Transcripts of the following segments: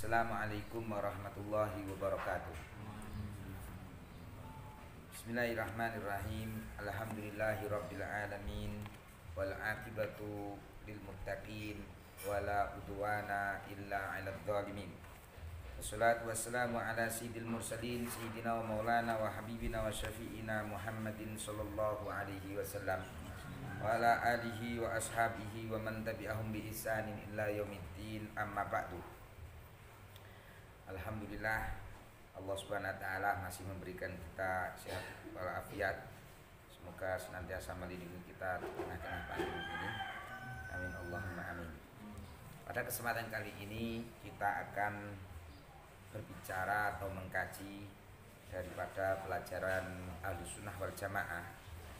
Assalamualaikum warahmatullahi wabarakatuh. Bismillahirrahmanirrahim. Alhamdulillahirabbil alamin wal aqibatu lil muttaqin wala udwana illa 'alal zalimin. Wassalatu wassalamu ala sayyidil mursalin sayyidina wa maulana wa habibina wa syafi'ina Muhammadin sallallahu alaihi wasallam wa ala alihi wa ashabihi wa man tabi'ahum bi ihsanin illa yaumiddin, amma ba'du. Alhamdulillah, Allah Subhanahu wa taala masih memberikan kita sehat walafiat. Semoga senantiasa melindungi kita di tengah-tengah pandemi ini. Amin Allahumma amin. Pada kesempatan kali ini kita akan berbicara atau mengkaji daripada pelajaran Ahlussunnah wal Jamaah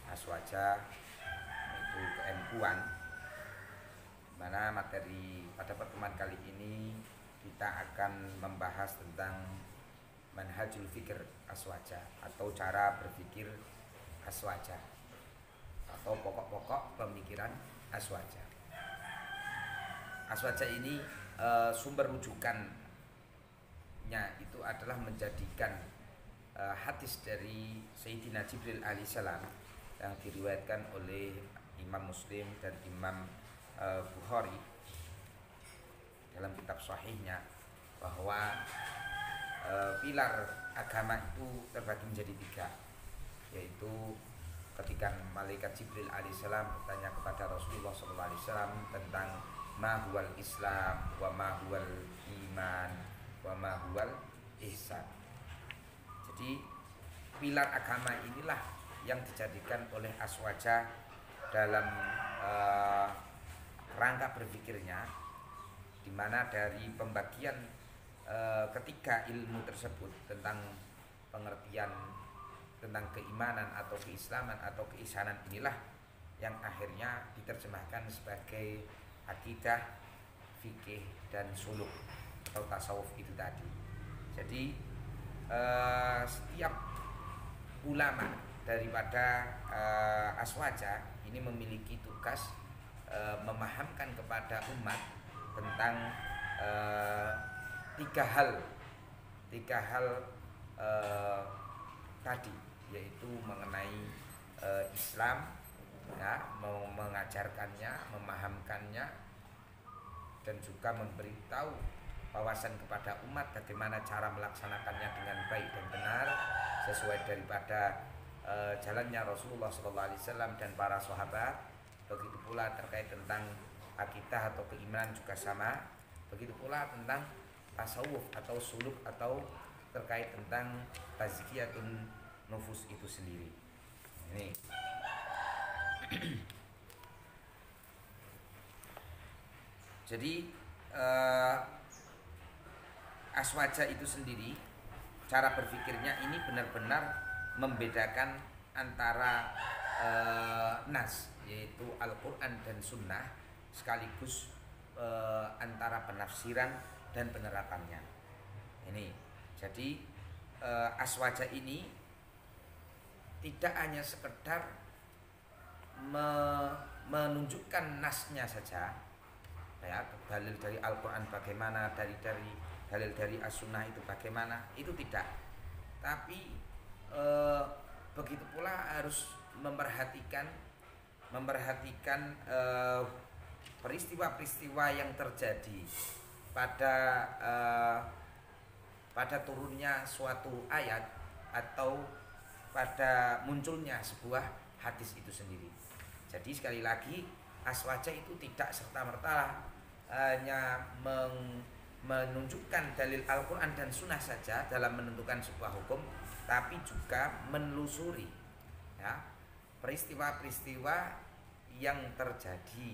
Aswaja, yaitu ke-NU-an, mana materi pada pertemuan kali ini kita akan membahas tentang manhajul fikir aswaja atau cara berpikir aswaja atau pokok-pokok pemikiran aswaja. Aswaja ini sumber rujukannya itu adalah menjadikan hadis dari Sayyidina Jibril alaihissalam yang diriwayatkan oleh Imam Muslim dan Imam Bukhari dalam kitab sahihnya, bahwa pilar agama itu terbagi menjadi tiga, yaitu ketika malaikat Jibril alaihissalam bertanya kepada Rasulullah SAW tentang ma huwal Islam wa ma huwal iman wa ma huwal ihsan. Jadi pilar agama inilah yang dijadikan oleh aswaja dalam rangka berpikirnya, di mana dari pembagian ketiga ilmu tersebut tentang pengertian tentang keimanan atau keislaman atau keisanan inilah yang akhirnya diterjemahkan sebagai akidah, fikih dan suluk atau tasawuf itu tadi. Jadi setiap ulama daripada aswaja ini memiliki tugas memahamkan kepada umat tentang tiga hal tadi, yaitu mengenai Islam, ya, mengajarkannya, memahamkannya, dan juga memberitahu wawasan kepada umat bagaimana cara melaksanakannya dengan baik dan benar sesuai daripada jalannya Rasulullah SAW dan para sahabat. Begitu pula terkait tentang akidah atau keimanan juga sama. Begitu pula tentang tasawuf atau suluk atau terkait tentang tazkiyatun nufus itu sendiri. Ini. Jadi aswaja itu sendiri cara berpikirnya ini benar-benar membedakan antara nas, yaitu Al-Quran dan Sunnah, sekaligus antara penafsiran dan penerapannya. Ini jadi aswaja ini tidak hanya sekedar menunjukkan nasnya saja, ya, dalil dari Al-Quran bagaimana, dari dalil dari As-Sunnah itu bagaimana, itu tidak. Tapi begitu pula harus memperhatikan peristiwa-peristiwa yang terjadi pada turunnya suatu ayat atau pada munculnya sebuah hadis itu sendiri. Jadi sekali lagi, aswaja itu tidak serta-merta hanya menunjukkan dalil Al-Quran dan Sunnah saja dalam menentukan sebuah hukum, tapi juga menelusuri, ya, peristiwa-peristiwa yang terjadi,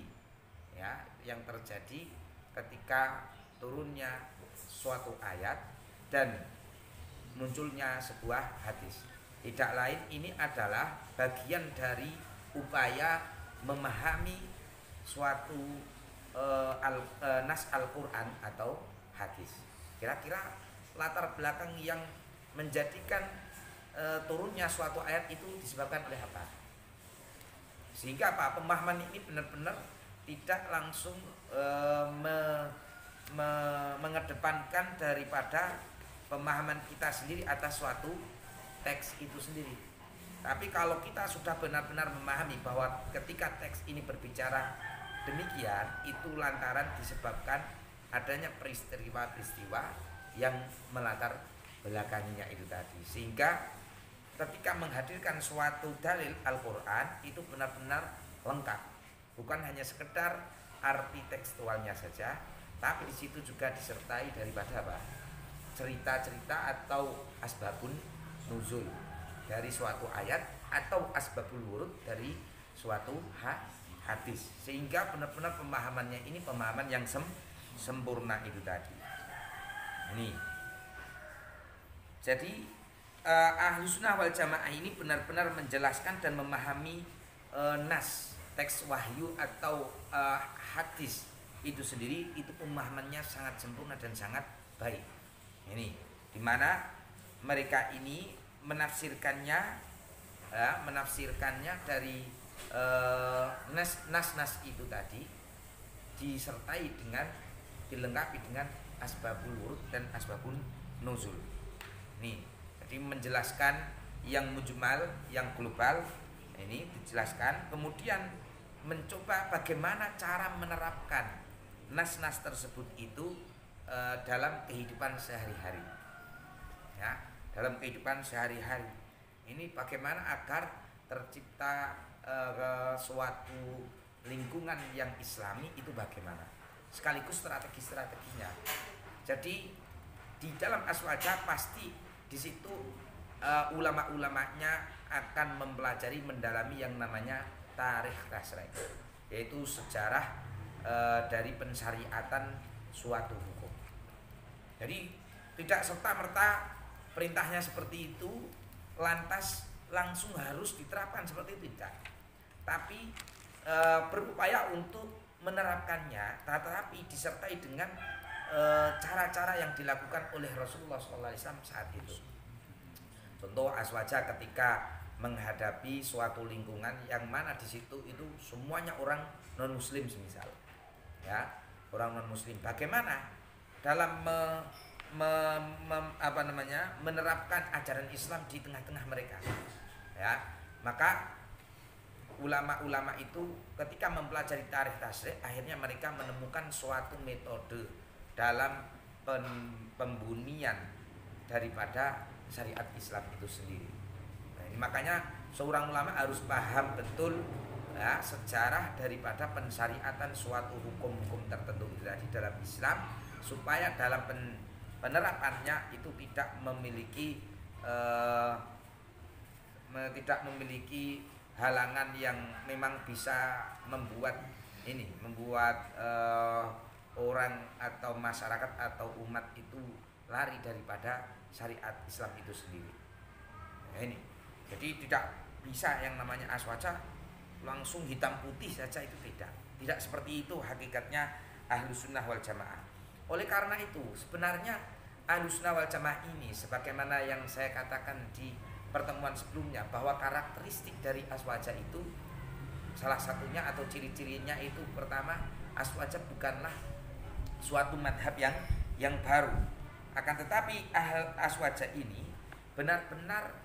ya, yang terjadi ketika turunnya suatu ayat dan munculnya sebuah hadis. Tidak lain, ini adalah bagian dari upaya memahami suatu nas Al-Quran atau hadis. Kira-kira latar belakang yang menjadikan turunnya suatu ayat itu disebabkan oleh apa? Sehingga apa? Pemahaman ini benar-benar tidak langsung mengedepankan daripada pemahaman kita sendiri atas suatu teks itu sendiri. Tapi kalau kita sudah benar-benar memahami bahwa ketika teks ini berbicara demikian, itu lantaran disebabkan adanya peristiwa-peristiwa yang melatar belakanginya itu tadi. Sehingga ketika menghadirkan suatu dalil Al-Quran itu benar-benar lengkap, bukan hanya sekedar arti tekstualnya saja, tapi di situ juga disertai daripada apa? Cerita-cerita atau asbabun nuzul dari suatu ayat atau asbabul wurud dari suatu hadis, sehingga benar-benar pemahamannya ini pemahaman yang sempurna itu tadi. Ini jadi Ahlus Sunnah wal Jamaah ini benar-benar menjelaskan dan memahami nas, teks wahyu atau hadis itu sendiri, itu pemahamannya sangat sempurna dan sangat baik. Ini dimana mereka ini menafsirkannya dari nas itu tadi disertai dengan dilengkapi dengan asbabul wurud dan asbabun nuzul. Nih, jadi menjelaskan yang mujmal, yang global ini dijelaskan, kemudian mencoba bagaimana cara menerapkan nas-nas tersebut itu dalam kehidupan sehari-hari. Ya, dalam kehidupan sehari-hari ini bagaimana agar tercipta suatu lingkungan yang islami itu bagaimana, sekaligus strategi-strateginya. Jadi di dalam aswaja pasti di situ ulama-ulamanya akan mempelajari, mendalami yang namanya tarikh tasrih, yaitu sejarah dari pensyariatan suatu hukum. Jadi tidak serta-merta perintahnya seperti itu lantas langsung harus diterapkan seperti itu, tidak. Tapi berupaya untuk menerapkannya, tetapi disertai dengan cara-cara yang dilakukan oleh Rasulullah SAW saat itu. Contoh aswaja ketika menghadapi suatu lingkungan yang mana di situ itu semuanya orang non muslim semisal, ya, orang non muslim, bagaimana dalam menerapkan ajaran Islam di tengah-tengah mereka, ya. Maka ulama-ulama itu ketika mempelajari tarikh tasrih, akhirnya mereka menemukan suatu metode dalam pembunyian daripada syariat Islam itu sendiri. Nah, ini makanya seorang ulama harus paham betul ya, sejarah daripada pensyariatan suatu hukum-hukum tertentu itu tadi dalam Islam, supaya dalam penerapannya itu tidak memiliki halangan yang memang bisa membuat orang atau masyarakat atau umat itu lari daripada syariat Islam itu sendiri. Nah, ini jadi tidak bisa yang namanya aswaja langsung hitam putih saja, itu tidak seperti itu hakikatnya Ahlus Sunnah wal Jamaah. Oleh karena itu sebenarnya Ahlus Sunnah wal Jamaah ini, sebagaimana yang saya katakan di pertemuan sebelumnya, bahwa karakteristik dari aswaja itu salah satunya atau ciri-cirinya itu pertama, aswaja bukanlah suatu madhab yang baru, akan tetapi aswaja ini benar-benar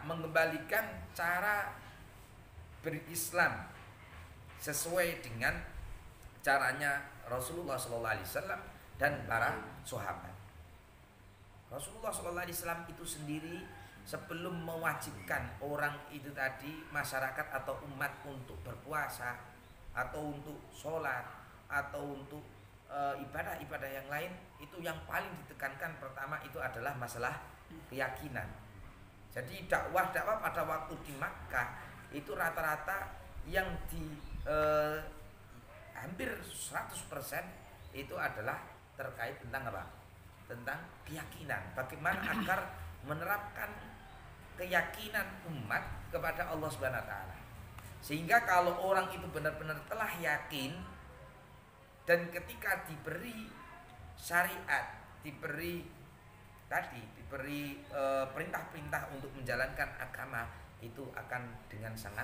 mengembalikan cara berislam sesuai dengan caranya Rasulullah SAW dan para sahabat. Rasulullah SAW itu sendiri sebelum mewajibkan orang itu tadi, masyarakat atau umat untuk berpuasa atau untuk sholat atau untuk ibadah-ibadah yang lain, itu yang paling ditekankan pertama itu adalah masalah keyakinan. Jadi dakwah pada waktu di Makkah itu rata-rata yang hampir 100% itu adalah terkait tentang apa? Tentang keyakinan. Bagaimana agar menerapkan keyakinan umat kepada Allah Subhanahu wa taala. Sehingga kalau orang itu benar-benar telah yakin, dan ketika diberi syariat, diberi perintah-perintah untuk menjalankan agama, itu akan dengan sangat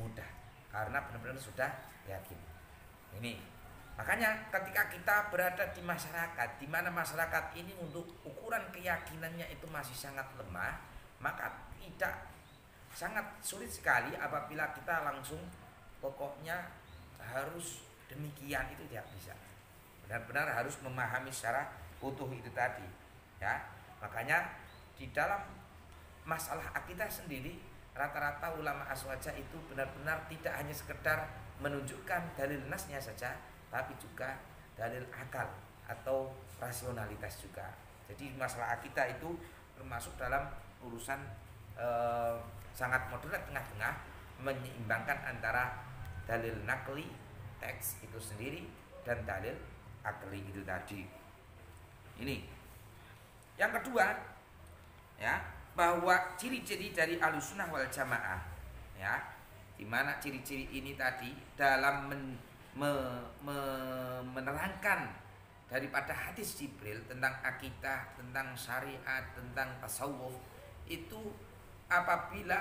mudah karena benar-benar sudah yakin. Ini Makanya ketika kita berada di masyarakat, di mana masyarakat ini untuk ukuran keyakinannya itu masih sangat lemah, maka tidak sangat sulit sekali apabila kita langsung pokoknya harus demikian, itu tidak bisa. Benar-benar harus memahami secara utuh itu tadi, ya. Makanya di dalam masalah akidah sendiri, rata-rata ulama aswaja itu benar-benar tidak hanya sekedar menunjukkan dalil nasnya saja, tapi juga dalil akal atau rasionalitas juga. Jadi masalah akidah itu termasuk dalam urusan sangat moderat, tengah-tengah, menyeimbangkan antara dalil nakli teks itu sendiri dan dalil akli itu tadi. Ini yang kedua, ya, bahwa ciri-ciri dari Ahlussunnah wal Jamaah, ya, di mana ciri-ciri ini tadi dalam menerangkan daripada hadis Jibril tentang akidah, tentang syariat, tentang tasawuf, itu apabila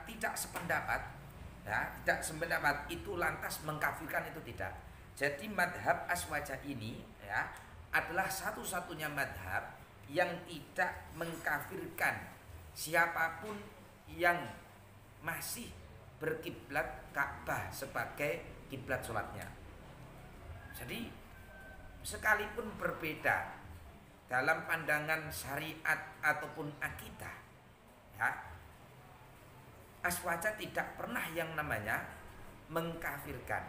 tidak sependapat, ya, tidak sependapat itu lantas mengkafirkan, itu tidak. Jadi madhab aswaja ini, ya, adalah satu-satunya madhab yang tidak mengkafirkan siapapun yang masih berkiblat Ka'bah sebagai kiblat sholatnya. Jadi sekalipun berbeda dalam pandangan syariat ataupun akidah, ya, aswaja tidak pernah yang namanya mengkafirkan,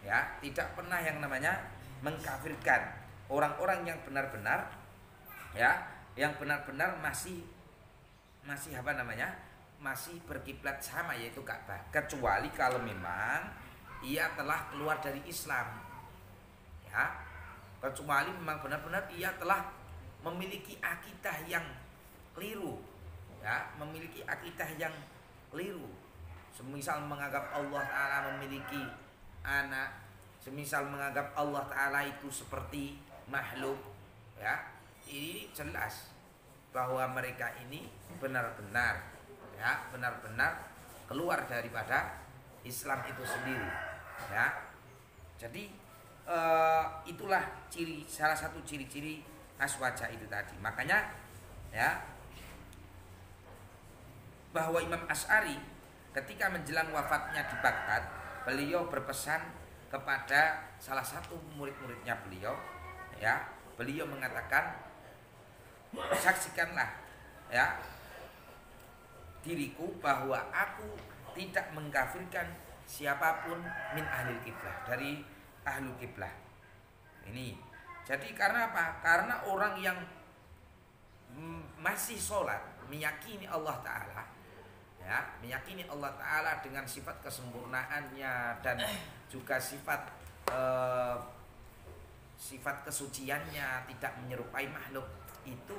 ya, tidak pernah yang namanya mengkafirkan orang-orang yang benar-benar, ya, yang benar-benar masih apa namanya, masih berkiblat sama, yaitu Ka'bah, kecuali kalau memang ia telah keluar dari Islam, ya, kecuali memang benar-benar ia telah memiliki akidah yang keliru, ya, memiliki akidah yang keliru, semisal menganggap Allah Ta'ala memiliki anak, semisal menganggap Allah Ta'ala itu seperti makhluk, ya, ini jelas bahwa mereka ini benar-benar, ya, benar-benar keluar daripada Islam itu sendiri, ya. Jadi itulah salah satu ciri-ciri aswaja itu tadi. Makanya, ya, bahwa Imam Asy'ari ketika menjelang wafatnya di Baghdad, beliau berpesan kepada salah satu murid-muridnya beliau, ya, beliau mengatakan, saksikanlah, ya, diriku bahwa aku tidak mengkafirkan siapapun min ahlil kiblah, dari ahlu kiblah. Ini jadi karena apa? Karena orang yang masih sholat, meyakini Allah Ta'ala, ya, meyakini Allah Ta'ala dengan sifat kesempurnaannya dan juga sifat kesuciannya, tidak menyerupai makhluk, itu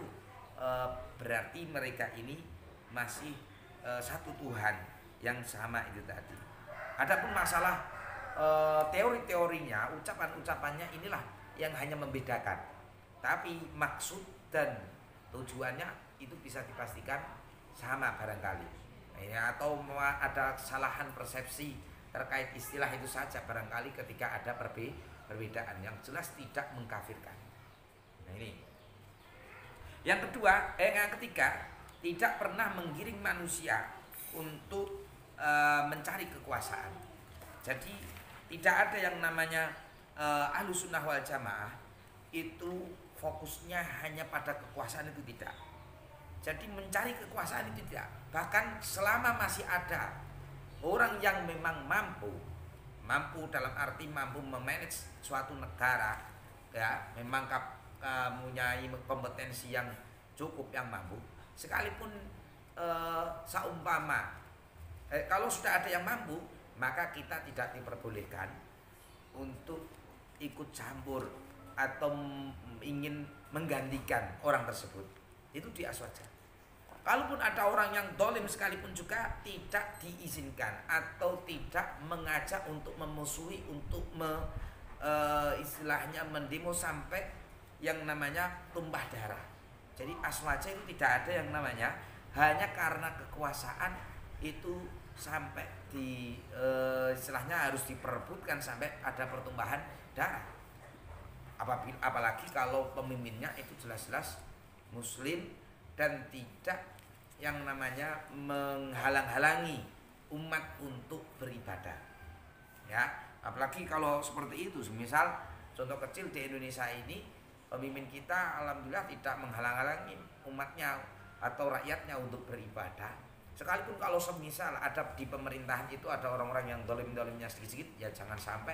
berarti mereka ini masih satu Tuhan yang sama itu tadi. Adapun masalah teori-teorinya, ucapan-ucapannya, inilah yang hanya membedakan. Tapi maksud dan tujuannya itu bisa dipastikan sama barangkali, ya, atau ada kesalahan persepsi terkait istilah itu saja barangkali ketika ada perbedaan yang jelas tidak mengkafirkan. Nah, ini yang kedua, yang ketiga, tidak pernah menggiring manusia untuk mencari kekuasaan. Jadi tidak ada yang namanya Ahlussunnah wal Jamaah itu fokusnya hanya pada kekuasaan, itu tidak. Jadi mencari kekuasaan itu tidak. Bahkan selama masih ada orang yang memang mampu dalam arti mampu memanage suatu negara, ya, memang mempunyai kompetensi yang cukup, yang mampu, sekalipun saumpama kalau sudah ada yang mampu, maka kita tidak diperbolehkan untuk ikut campur atau ingin menggantikan orang tersebut. Itu di aswaja. Kalaupun ada orang yang dolim sekalipun juga tidak diizinkan atau tidak mengajak untuk memusuhi, untuk istilahnya mendemo sampai yang namanya tumpah darah. Jadi aswaja itu tidak ada yang namanya hanya karena kekuasaan itu sampai istilahnya harus diperebutkan sampai ada pertumpahan darah. Apalagi kalau pemimpinnya itu jelas-jelas muslim dan tidak yang namanya menghalang-halangi umat untuk beribadah. Ya, apalagi kalau seperti itu, semisal contoh kecil di Indonesia ini, pemimpin kita alhamdulillah tidak menghalang-halangi umatnya atau rakyatnya untuk beribadah. Sekalipun kalau semisal ada di pemerintahan itu ada orang-orang yang dolim-dolimnya sedikit-sedikit, ya jangan sampai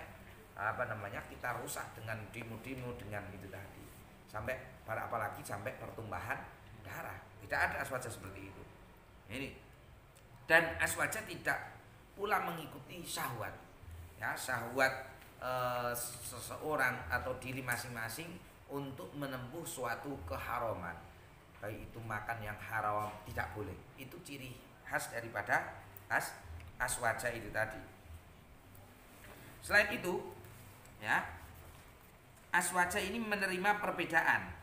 kita rusak dengan demo-demo dengan itu tadi. Sampai apalagi sampai pertumbahan darah. Tidak ada aswaja seperti itu. Ini. Dan aswaja tidak pula mengikuti syahwat. Ya, syahwat seseorang atau diri masing-masing untuk menempuh suatu keharaman. Baik itu makan yang haram tidak boleh. Itu ciri khas daripada aswaja itu tadi. Selain itu, ya, aswaja ini menerima perbedaan.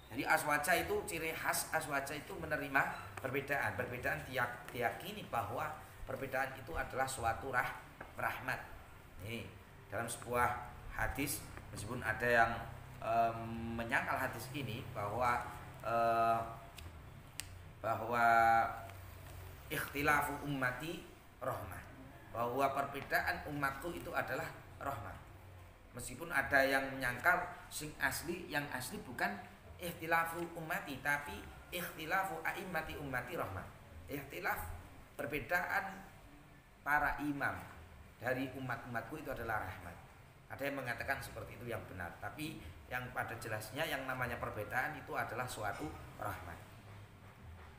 Jadi aswaja itu ciri khas aswaja itu menerima perbedaan. Perbedaan diyakini bahwa perbedaan itu adalah suatu rahmat. Ini dalam sebuah hadis, meskipun ada yang menyangkal hadis ini bahwa ikhtilafu ummati rahmah, bahwa perbedaan umatku itu adalah rahmah. Meskipun ada yang menyangkal yang asli bukan ikhtilafu ummati tapi ikhtilafu a'immati ummati rahmah. Ikhtilaf perbedaan para imam dari umat-umatku itu adalah rahmat. Ada yang mengatakan seperti itu yang benar, tapi yang pada jelasnya yang namanya perbedaan itu adalah suatu rahmat.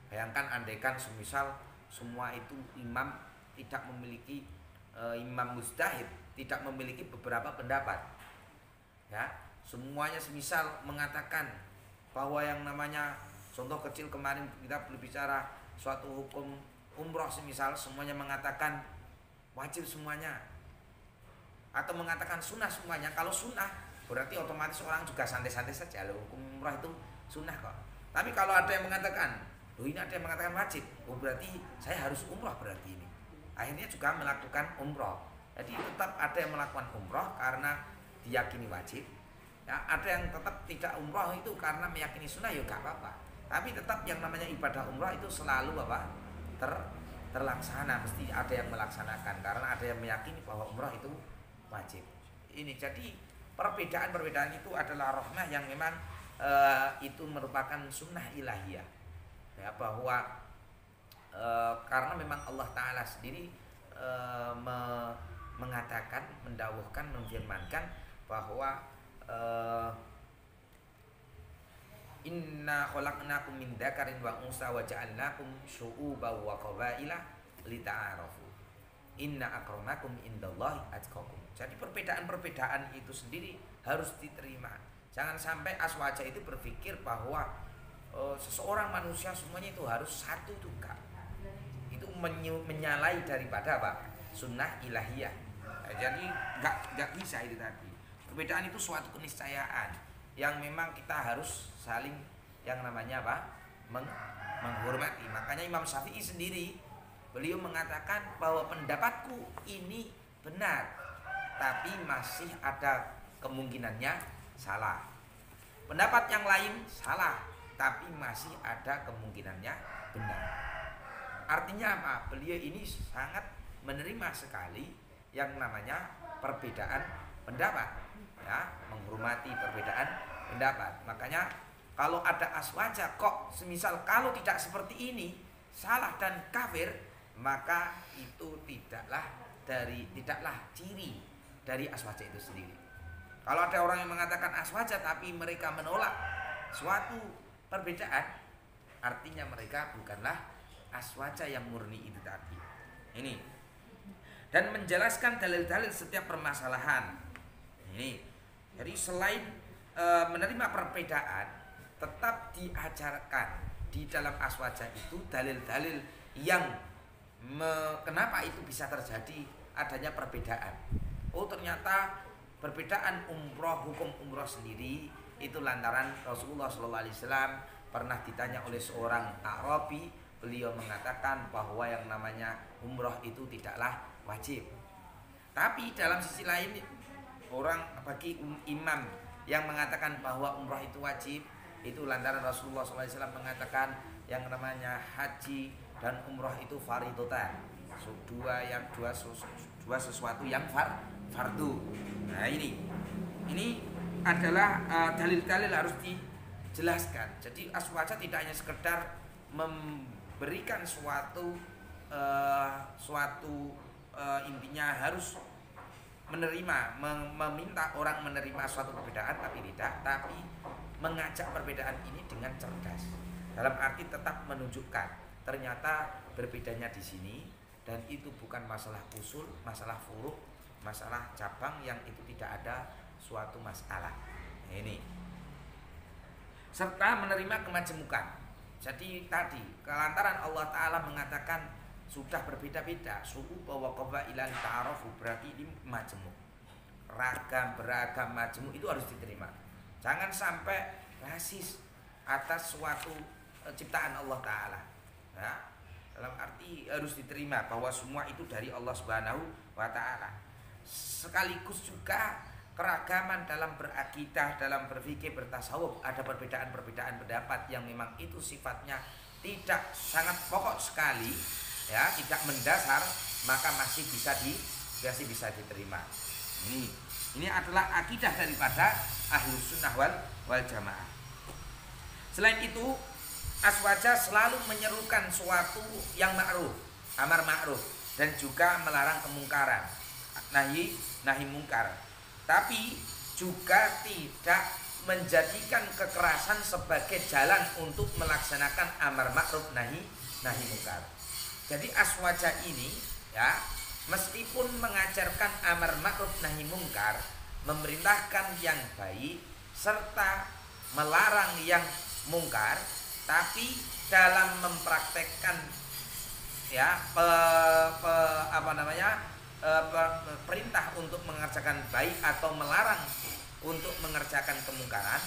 Bayangkan andaikan semisal semua itu imam tidak memiliki imam mujtahid tidak memiliki beberapa pendapat, ya, semuanya semisal mengatakan bahwa yang namanya contoh kecil kemarin kita berbicara suatu hukum umroh, semisal semuanya mengatakan wajib semuanya atau mengatakan sunnah semuanya. Kalau sunnah berarti otomatis orang juga santai-santai saja, loh, hukum umroh itu sunnah kok. Tapi kalau ada yang mengatakan, loh ini ada yang mengatakan wajib, oh berarti saya harus umroh, berarti ini akhirnya juga melakukan umroh. Jadi tetap ada yang melakukan umroh karena diyakini wajib, ya, ada yang tetap tidak umroh itu karena meyakini sunnah, ya gak apa-apa. Tapi tetap yang namanya ibadah umroh itu selalu terlaksana, mesti ada yang melaksanakan karena ada yang meyakini bahwa umroh itu wajib. Ini jadi perbedaan-perbedaan itu adalah rahmah yang memang itu merupakan sunnah ilahiyah, ya, bahwa karena memang Allah Ta'ala sendiri mengatakan, mendawuhkan, menfirmankan bahwa inna khalaqnakum min dzakarin wa unsa wa ja'alnakum syu'uban wa qabaila lita'arafu inna akramakum indallahi atqakum. Jadi perbedaan-perbedaan itu sendiri harus diterima. Jangan sampai aswaja itu berpikir bahwa seseorang manusia semuanya itu harus satu juga. Itu menyalahi daripada apa? Sunnah ilahiyah. Jadi nggak bisa itu tadi. Perbedaan itu suatu keniscayaan yang memang kita harus saling yang namanya apa? Menghormati. Makanya Imam Syafi'i sendiri beliau mengatakan bahwa pendapatku ini benar, tapi masih ada kemungkinannya salah. Pendapat yang lain salah, tapi masih ada kemungkinannya benar. Artinya apa? Beliau ini sangat menerima sekali yang namanya perbedaan pendapat, ya, menghormati perbedaan pendapat. Makanya kalau ada aswaja kok semisal kalau tidak seperti ini salah dan kafir, maka itu tidaklah ciri dari aswaja itu sendiri. Kalau ada orang yang mengatakan aswaja tapi mereka menolak suatu perbedaan, artinya mereka bukanlah aswaja yang murni itu tadi. Ini. Dan menjelaskan dalil-dalil setiap permasalahan. Ini. Jadi selain menerima perbedaan, tetap diajarkan di dalam aswaja itu dalil-dalil yang kenapa itu bisa terjadi adanya perbedaan. Oh ternyata perbedaan umroh, hukum umroh sendiri itu lantaran Rasulullah SAW pernah ditanya oleh seorang Arabi, beliau mengatakan bahwa yang namanya umroh itu tidaklah wajib. Tapi dalam sisi lain bagi imam yang mengatakan bahwa umroh itu wajib, itu lantaran Rasulullah SAW mengatakan yang namanya haji dan umroh itu fardhotan, dua sesuatu yang fardu. Nah ini adalah dalil-dalil harus dijelaskan. Jadi aswaja tidak hanya sekedar memberikan suatu intinya harus menerima, meminta orang menerima suatu perbedaan, tapi mengajak perbedaan ini dengan cerdas. Dalam arti tetap menunjukkan ternyata berbedanya di sini, dan itu bukan masalah usul, masalah furu', masalah cabang yang itu tidak ada suatu masalah. Ini serta menerima kemajemukan. Jadi tadi kelantaran Allah Ta'ala mengatakan sudah berbeda-beda, suku bahwa qabaila ta'arafu, berarti ini majemuk, beragam majemuk itu harus diterima. Jangan sampai rasis atas suatu ciptaan Allah Ta'ala. Nah, dalam arti harus diterima bahwa semua itu dari Allah Subhanahu wa Ta'ala. Sekaligus juga keragaman dalam berakidah, dalam berfikir, bertasawuf, ada perbedaan-perbedaan pendapat yang memang itu sifatnya tidak sangat pokok sekali, ya, tidak mendasar, maka masih bisa diterima. Ini adalah akidah daripada Ahlus Sunnah wal Jamaah. Selain itu, aswaja selalu menyerukan suatu yang ma'ruf, amar ma'ruf, dan juga melarang kemungkaran, nahi mungkar. Tapi juga tidak menjadikan kekerasan sebagai jalan untuk melaksanakan amar ma'ruf nahi mungkar. Jadi aswaja ini, ya, meskipun mengajarkan amar ma'ruf nahi mungkar, memerintahkan yang baik serta melarang yang mungkar, tapi dalam mempraktekkan, ya, perintah untuk mengerjakan baik atau melarang untuk mengerjakan kemungkaran,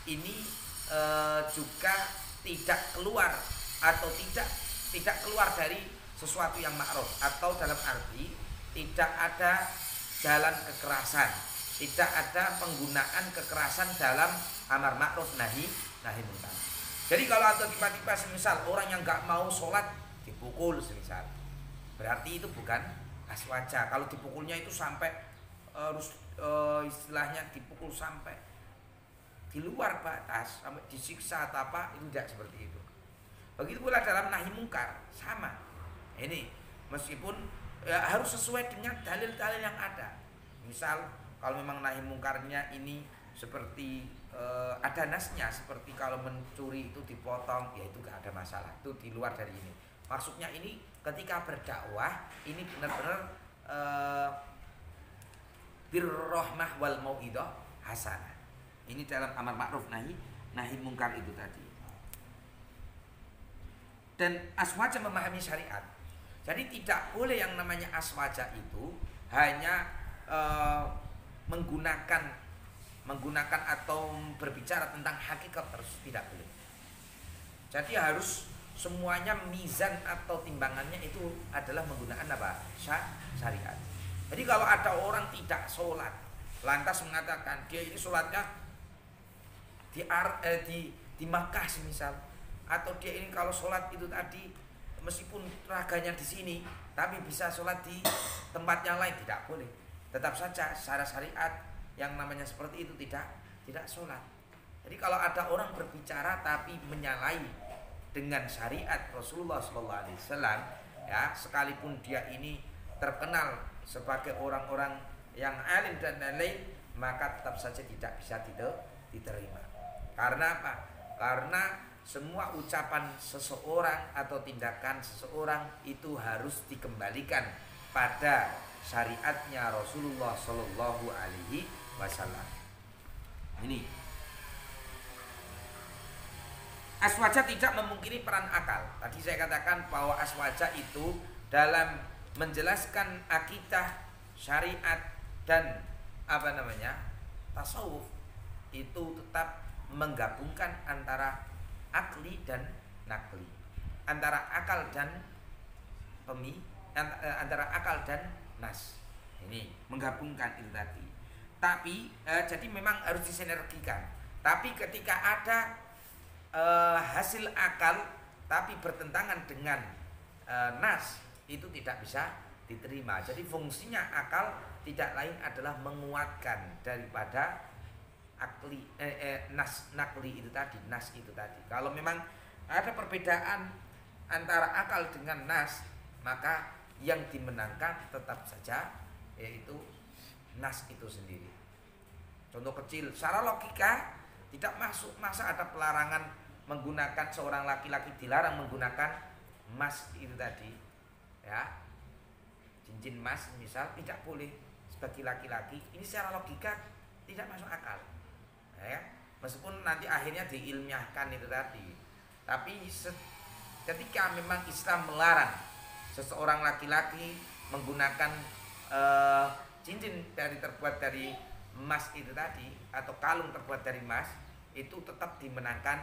ini juga tidak keluar atau tidak keluar dari sesuatu yang ma'ruf, atau dalam arti tidak ada jalan kekerasan, tidak ada penggunaan kekerasan dalam amar ma'ruf nahi mungkar. Jadi kalau atau tiba-tiba semisal orang yang nggak mau sholat dipukul semisal, berarti itu bukan aswaja. Kalau dipukulnya itu sampai harus istilahnya dipukul sampai di luar batas, sampai disiksa atau apa, itu tidak seperti itu. Begitu pula dalam nahi mungkar, sama. Ini meskipun harus sesuai dengan dalil-dalil yang ada. Misal kalau memang nahi mungkarnya ini seperti ada nasnya, seperti kalau mencuri itu dipotong, ya itu gak ada masalah, itu di luar dari ini. Maksudnya ini ketika berdakwah ini benar-benar birrahmah wal mau'idah hasanah. Ini dalam amar ma'ruf nahi mungkar itu tadi. Dan aswaja memahami syariat. Jadi tidak boleh yang namanya aswaja itu hanya menggunakan atau berbicara tentang hakikat terus, tidak boleh. Jadi harus semuanya mizan atau timbangannya itu adalah menggunakan apa? Syariat. Jadi kalau ada orang tidak sholat, lantas mengatakan dia ini sholatnya di Makkah semisal, atau dia ini kalau sholat itu tadi meskipun raganya di sini, tapi bisa sholat di tempat yang lain, tidak boleh. Tetap saja secara syariat yang namanya seperti itu tidak sholat. Jadi kalau ada orang berbicara tapi menyalahi dengan syariat Rasulullah SAW, ya, sekalipun dia ini terkenal sebagai orang-orang yang alim dan lain-lain, maka tetap saja tidak bisa diterima. Karena apa? Karena semua ucapan seseorang atau tindakan seseorang itu harus dikembalikan pada syariatnya Rasulullah SAW. Ini aswaja tidak memungkiri peran akal. Tadi saya katakan bahwa aswaja itu dalam menjelaskan akidah, syariat, dan tasawuf itu tetap menggabungkan antara akli dan nakli, antara akal dan antara akal dan nas. Ini menggabungkan itu tadi. Tapi jadi memang harus disinergikan. Tapi ketika ada hasil akal tapi bertentangan dengan nas, itu tidak bisa diterima. Jadi fungsinya akal tidak lain adalah menguatkan daripada akli nakli itu tadi, nas itu tadi. Kalau memang ada perbedaan antara akal dengan nas, maka yang dimenangkan tetap saja yaitu nas itu sendiri. Contoh kecil, secara logika tidak masuk, masa ada pelarangan menggunakan, seorang laki-laki dilarang menggunakan emas itu tadi, ya, cincin emas misal tidak boleh sebagai laki-laki. Ini secara logika tidak masuk akal, ya, meskipun nanti akhirnya diilmiahkan itu tadi. Tapi ketika memang Islam melarang seseorang laki-laki menggunakan cincin terbuat dari emas itu tadi, atau kalung terbuat dari emas, itu tetap dimenangkan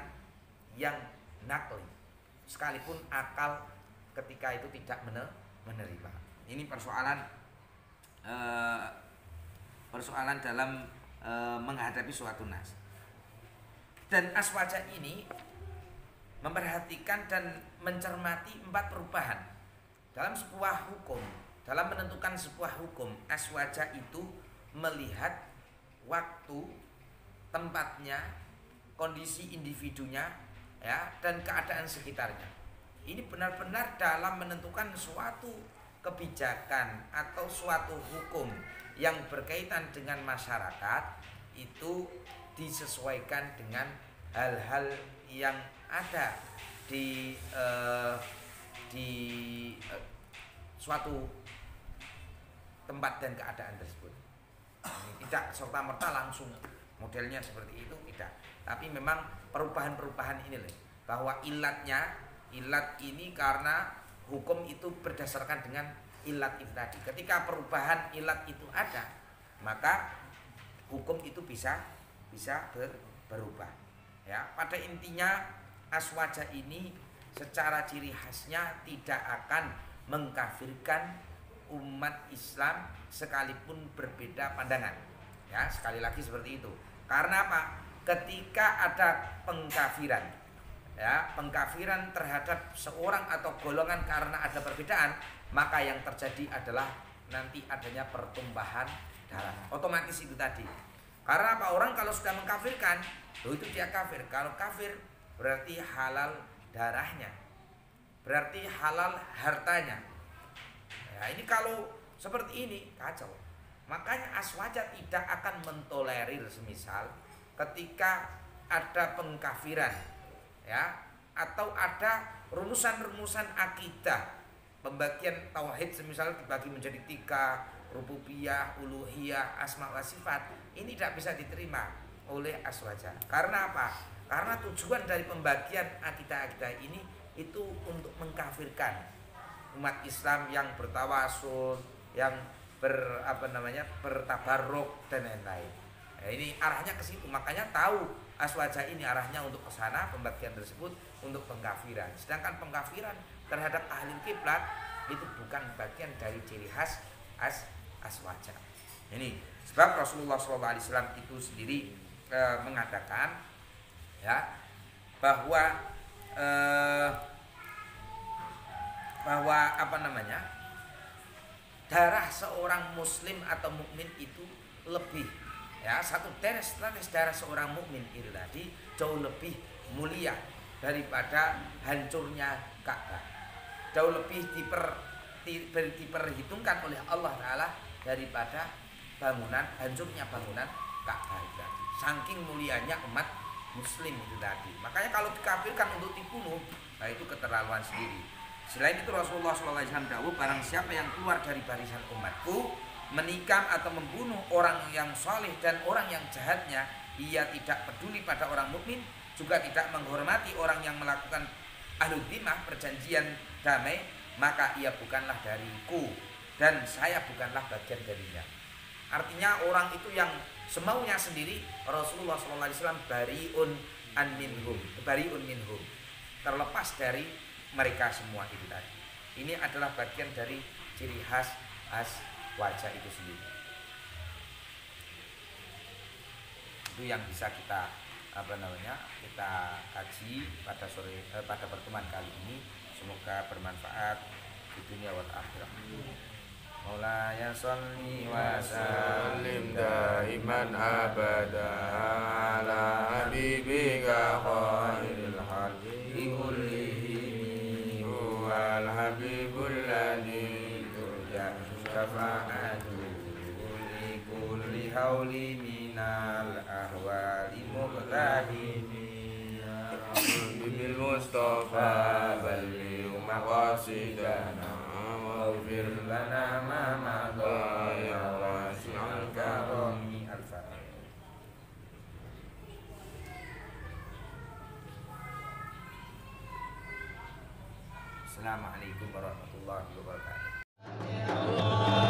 yang nakli, sekalipun akal ketika itu tidak menerima. Ini persoalan dalam menghadapi suatu nas. Dan aswaja ini memperhatikan dan mencermati 4 perubahan dalam sebuah hukum. Dalam menentukan sebuah hukum, aswaja itu melihat waktu, tempatnya, kondisi individunya, ya, dan keadaan sekitarnya. Ini benar-benar dalam menentukan suatu kebijakan atau suatu hukum yang berkaitan dengan masyarakat, itu disesuaikan dengan hal-hal yang ada di suatu tempat dan keadaan tersebut. Tidak serta-merta langsung modelnya seperti itu, tidak. Tapi memang perubahan-perubahan ini loh, bahwa ilat ini karena hukum itu berdasarkan dengan ilat itu tadi. Ketika perubahan ilat itu ada, maka hukum itu bisa berubah. Ya, pada intinya aswaja ini secara ciri khasnya tidak akan mengkafirkan umat Islam sekalipun berbeda pandangan. Ya, sekali lagi seperti itu. Karena apa? Ketika ada pengkafiran, ya, pengkafiran terhadap seorang atau golongan karena ada perbedaan, maka yang terjadi adalah nanti adanya pertumpahan darah. Otomatis itu tadi. Karena apa? Orang kalau sudah mengkafirkan, itu dia kafir. Kalau kafir berarti halal darahnya, berarti halal hartanya. Ya, ini kalau seperti ini kacau. Makanya aswaja tidak akan mentolerir semisal ketika ada pengkafiran, ya, atau ada rumusan-rumusan akidah, pembagian tauhid semisal dibagi menjadi 3, rububiyah, uluhiyah, asma wa sifat. Ini tidak bisa diterima oleh aswaja. Karena apa? Karena tujuan dari pembagian akidah-akidah ini itu untuk mengkafirkan umat Islam yang bertawasul, yang bertabarruk dan lain-lain. Nah, ini arahnya ke situ. Makanya tahu aswaja ini arahnya untuk ke sana, pembagian tersebut untuk pengkafiran. Sedangkan pengkafiran terhadap ahli kiblat itu bukan bagian dari ciri khas aswaja. Ini sebab Rasulullah SAW itu sendiri mengatakan, ya, bahwa darah seorang muslim atau mukmin itu lebih, ya, satu tetes darah seorang mukmin itu tadi jauh lebih mulia daripada hancurnya Ka'bah, jauh lebih diperhitungkan oleh Allah Ta'ala daripada hancurnya bangunan Ka'bah itu tadi. Saking mulianya umat muslim itu tadi. Makanya kalau dikafirkan untuk dibunuh, nah itu keterlaluan sendiri. Selain itu Rasulullah SAW dawuh, barang siapa yang keluar dari barisan umatku menikam atau membunuh orang yang soleh dan orang yang jahatnya, ia tidak peduli pada orang mukmin, juga tidak menghormati orang yang melakukan ahlul dhimah, perjanjian damai, maka ia bukanlah dariku dan saya bukanlah bagian darinya. Artinya orang itu yang semaunya sendiri, Rasulullah SAW bariun minhum, terlepas dari mereka semua itu tadi. Ini adalah bagian dari ciri khas wajah itu sendiri. Itu yang bisa kita kita kaji pada pertemuan kali ini. Semoga bermanfaat di dunia wal akhirah. Maulaya sholli wa sallim daiman abada ala habibika khairil khalqi kullihim wal habibul ladzi turja syafa'atu li kulli hauli minal ahwali muqtahimi bil mustafa balli maqasidana waghfir lana ma madha ya wasi'al karami. Al-Fatihah. Assalamualaikum warahmatullahi wabarakatuh.